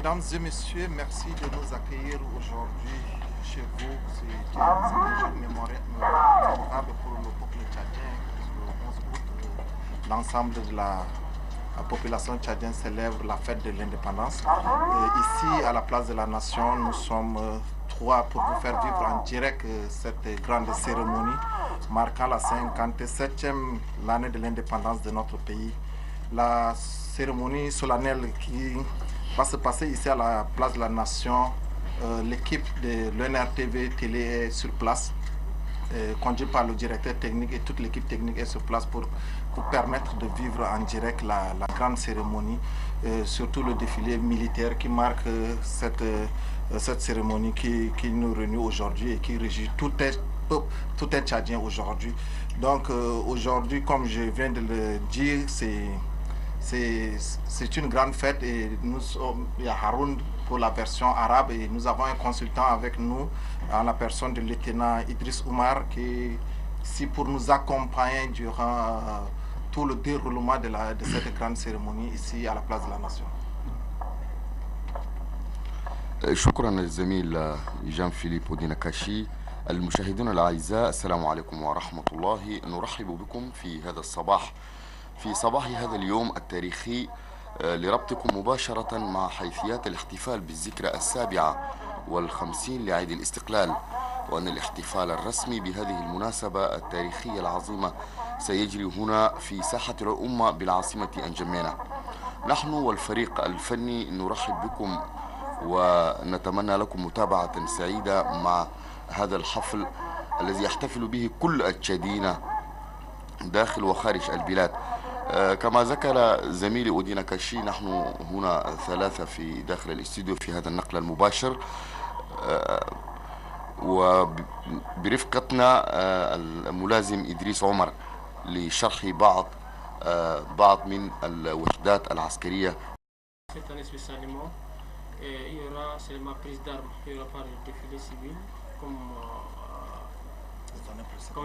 Mesdames et messieurs, merci de nous accueillir aujourd'hui chez vous. C'est un jour mémorable pour le peuple tchadien. Le 11 août, l'ensemble de la population tchadienne célèbre la fête de l'indépendance. Ici, à la place de la Nation, nous sommes trois pour vous faire vivre en direct cette grande cérémonie marquant la 57e l'année de l'indépendance de notre pays. La cérémonie solennelle qui va se passer ici à la place de la Nation. L'équipe de l'UNRTV Télé est sur place, conduite par le directeur technique, et toute l'équipe technique est sur place pour permettre de vivre en direct la grande cérémonie, surtout le défilé militaire qui marque cette cérémonie qui nous réunit aujourd'hui et qui régit tout un Tchadien aujourd'hui. Donc aujourd'hui, comme je viens de le dire, c'est une grande fête et il y a Haroun pour la version arabe et nous avons un consultant avec nous en la personne du lieutenant Idriss Oumar qui est ici pour nous accompagner durant tout le déroulement de cette grande cérémonie ici à la place de la Nation. شكرا للزميل جان فيليب ودينكاشي. المشاهدون الأعزاء، السلام عليكم ورحمة الله. نرحب بكم في هذا الصباح، في صباح هذا اليوم التاريخي، لربطكم مباشرة مع حيثيات الاحتفال بالذكرى 57 لعيد الاستقلال، وأن الاحتفال الرسمي بهذه المناسبة التاريخية العظيمة سيجري هنا في ساحة الأمة بالعاصمة أنجمينة. نحن والفريق الفني نرحب بكم ونتمنى لكم متابعة سعيدة مع هذا الحفل الذي يحتفل به كل التشاديين داخل وخارج البلاد. كما ذكر زميلي أودينا كاشي، نحن هنا ثلاثة في داخل الاستوديو في هذا النقل المباشر، وبرفقتنا الملازم إدريس عمر لشرح بعض من الوحدات العسكرية. Il y aura seulement prise d'armes, il n'y aura pas de défilé civil comme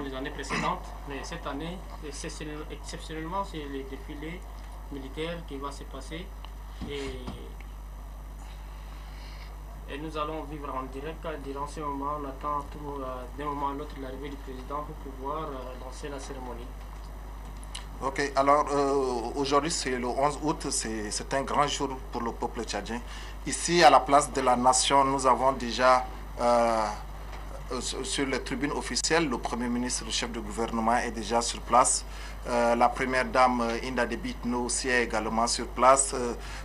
les années précédentes. Mais cette année, exceptionnellement, c'est le défilé militaire qui va se passer. Et nous allons vivre en direct. Durant ce moment, on attend d'un moment à l'autre l'arrivée du président pour pouvoir lancer la cérémonie. Ok, alors aujourd'hui c'est le 11 août, c'est un grand jour pour le peuple tchadien. Ici à la place de la Nation, nous avons déjà sur les tribunes officielles, le Premier ministre, le chef de gouvernement est déjà sur place. La première dame Inda Debitno aussi est également sur place.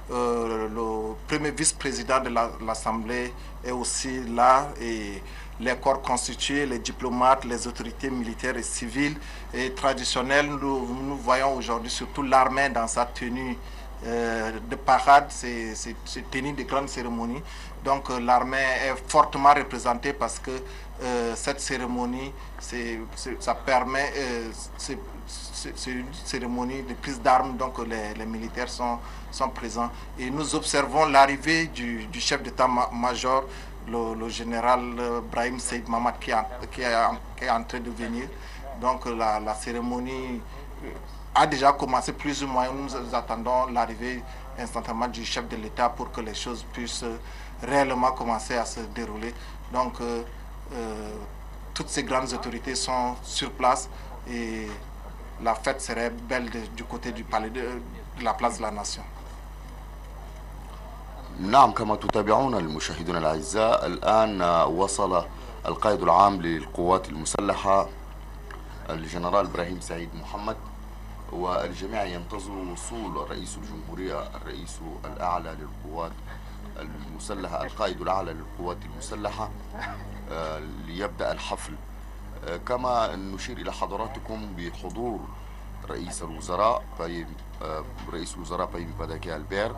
Le premier vice-président de l'Assemblée est aussi là. Et les corps constitués, les diplomates, les autorités militaires et civiles et traditionnelles, nous voyons aujourd'hui surtout l'armée dans sa tenue de parade, c'est tenue de grande cérémonie. Donc l'armée est fortement représentée parce que cette cérémonie, ça permet, c'est une cérémonie de prise d'armes, donc les militaires sont présents. Et nous observons l'arrivée du chef d'état-major, le général Brahim Seyd Mamad qui est en train de venir. Donc la cérémonie a déjà commencé plus ou moins. Nous attendons l'arrivée instantanément du chef de l'État pour que les choses puissent réellement commencer à se dérouler. Donc toutes ces grandes autorités sont sur place et la fête serait belle du côté du palais de la place de la Nation. نعم، كما تتابعون المشاهدون الأعزاء، الآن وصل القائد العام للقوات المسلحة الجنرال إبراهيم سعيد محمد، والجميع ينتظر وصول رئيس الجمهورية، الرئيس الأعلى للقوات المسلحة، القائد الأعلى للقوات المسلحة، ليبدأ الحفل. كما نشير إلى حضراتكم بحضور رئيس الوزراء بايم باداكي البير،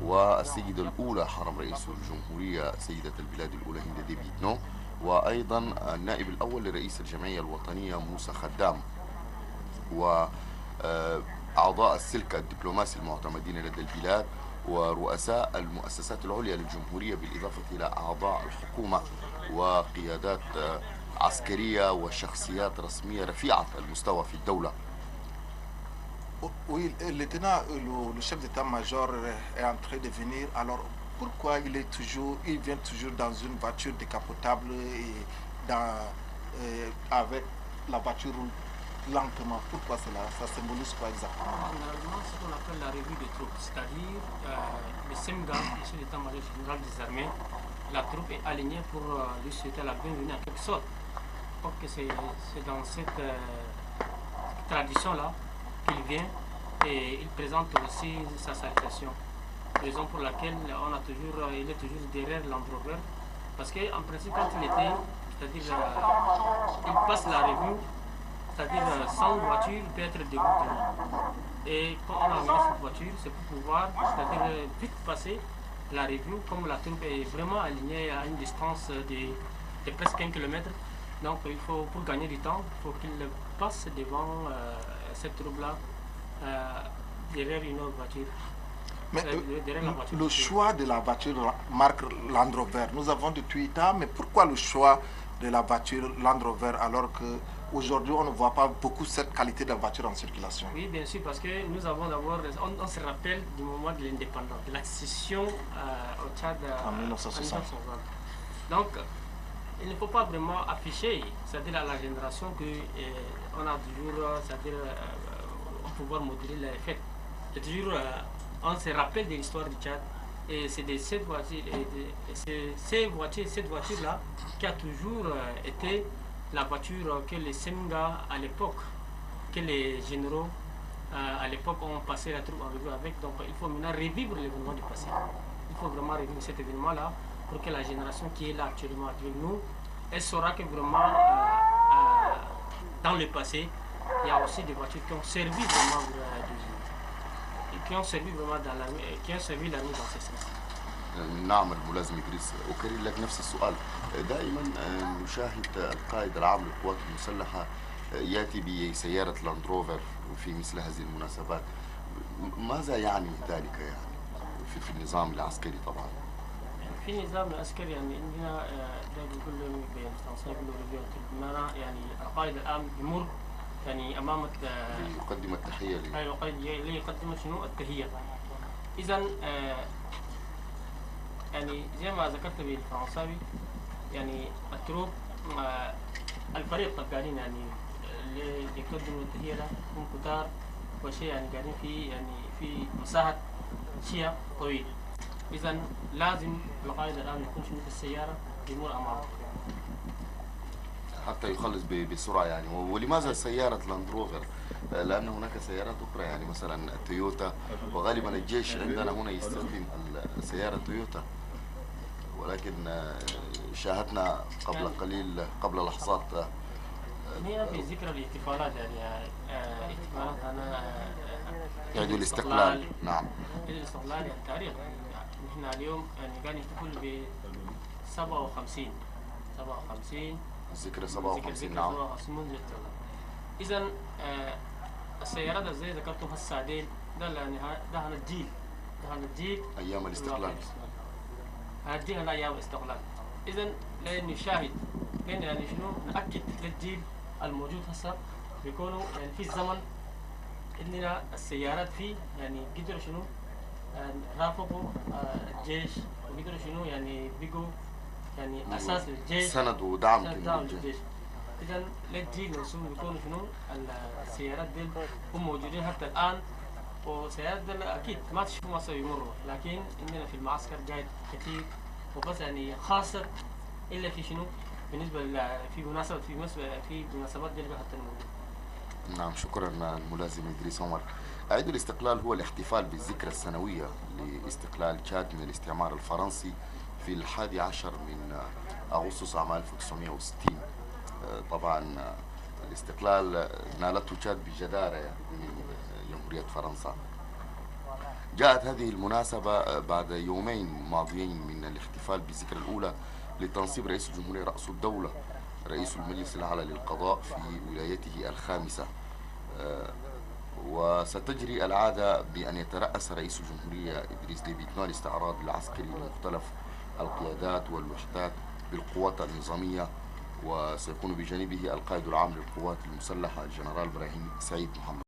والسيدة الأولى حرم رئيس الجمهورية سيدة البلاد الأولى هند ديبيتنو، وأيضا النائب الأول لرئيس الجمعية الوطنية موسى خدام، وأعضاء السلك الدبلوماسي المعتمدين لدى البلاد، ورؤساء المؤسسات العليا للجمهورية، بالإضافة إلى أعضاء الحكومة وقيادات عسكرية وشخصيات رسمية رفيعة المستوى في الدولة. Oui, le chef d'état-major est en train de venir. Alors, pourquoi il vient toujours dans une voiture décapotable et avec la voiture roule lentement? Pourquoi cela? Ça symbolise quoi exactement? Généralement, ce qu'on appelle la revue des troupes, c'est-à-dire le SEMGA, le chef d'état-major général des armées, la troupe est alignée pour lui souhaiter la bienvenue en quelque sorte. Donc c'est dans cette tradition-là qu'il vient et il présente aussi sa salutation. Raison pour laquelle il est toujours derrière Land Rover. Parce qu'en principe, quand il était, c'est-à-dire il passe la revue, c'est-à-dire sans voiture, il peut être dégoûté. Et quand on a amené cette voiture, c'est pour pouvoir, c'est-à-dire vite passer la revue, comme la troupe est vraiment alignée à une distance de presque 1 kilomètre. Donc il faut, pour gagner du temps, il faut qu'il passe devant cette troupe-là, derrière une autre voiture. Mais le choix de la voiture marque Land Rover. Nous avons du Toyota, mais pourquoi le choix de la voiture Land Rover alors qu'aujourd'hui on ne voit pas beaucoup cette qualité de voiture en circulation? Oui, bien sûr, parce que nous avons d'abord, on se rappelle du moment de l'indépendance, de l'accession au Tchad en 1960. Donc, il ne faut pas vraiment afficher, c'est-à-dire à la génération qu'on a toujours, c'est-à-dire pouvoir moduler les faits. C'est toujours, on se rappelle de l'histoire du Tchad et c'est de cette voiture, cette voiture-là qui a toujours été la voiture que les SEMGA à l'époque, que les généraux à l'époque ont passé la troupe en revue avec. Donc il faut maintenant revivre l'événement du passé. Il faut vraiment revivre cet événement-là pour que la génération qui est là actuellement avec nous, elle saura que vraiment dans le passé, il y a aussi des voitures qui ont servi vraiment qui ont servi l'armée dans ce sens. نعم الملازم إدريس، أكرر لك نفس السؤال. دائما نشاهد القائد العام للقوات المسلحة يأتي بسيارة لاند روفر في مثل هذه المناسبات. ماذا يعني ذلك يعني في النظام العسكري طبعا؟ في النظام العسكري يعني عندنا بيقول بالفرنسية بيقولوا يعني القائد العام يمر يعني امام يقدم التحيه يقدم شنو التحيه. اذا يعني زي ما ذكرت بالفرنساوي يعني التروب الفريق قاعدين يعني اللي يقدموا التحيه ده هم كتار وشيء يعني قاعدين في مساحه شيء طويل. اذا لازم القائد الان يكون شنو في السياره يمر امامه حتى يخلص بسرعه يعني. ولماذا سياره لاند روفر؟ لان هناك سيارات اخرى يعني مثلا تويوتا، وغالبا الجيش عندنا هنا يستخدم السياره تويوتا، ولكن شاهدنا قبل قليل قبل لحظات هنا في ذكرى الاحتفالات يعني احتفالات عيد الاستقلال. نعم عيد الاستقلال التاريخ. نحن اليوم يعني قاعد نحتفل ب 57 ذكرى 57. نعم. منذ اذا السيارات زي ذكرتم السعدين ده يعني ده هنجيل ايام الاستقلال. هنجيل ايام الاستقلال. اذا نشاهد يعني شنو ناكد للجيل الموجود هسه بيكونوا يعني في الزمن اننا السيارات فيه يعني قدروا شنو رافقوا الجيش وقدروا شنو يعني بقوا يعني اساس للجيش، سند ودعم للجيش. اذا للجيل المسؤول بيكونوا شنو السيارات دي هم موجودين حتى الان، والسيارات دي اكيد ما تشوفوا مصر يمروا، لكن عندنا في المعسكر جاي كثير وبس يعني خاصه الا في شنو بالنسبه في مناسبات دي حتى الموجود. نعم شكرا الملازم إدريس عمر. عيد الاستقلال هو الاحتفال بالذكرى السنوية لاستقلال تشاد من الاستعمار الفرنسي في 11 من أغسطس عام 1960. طبعا الاستقلال نالته تشاد بجدارة من جمهورية فرنسا. جاءت هذه المناسبة بعد يومين ماضيين من الاحتفال بالذكرى الأولى لتنصيب رئيس الجمهورية رأس الدولة رئيس المجلس الأعلى للقضاء في ولايته الخامسة. وستجري العادة بأن يترأس رئيس الجمهورية إدريس ديبي إتمام الاستعراض العسكري لمختلف القيادات والوحدات بالقوات النظامية، وسيكون بجانبه القائد العام للقوات المسلحة الجنرال إبراهيم سعيد محمد.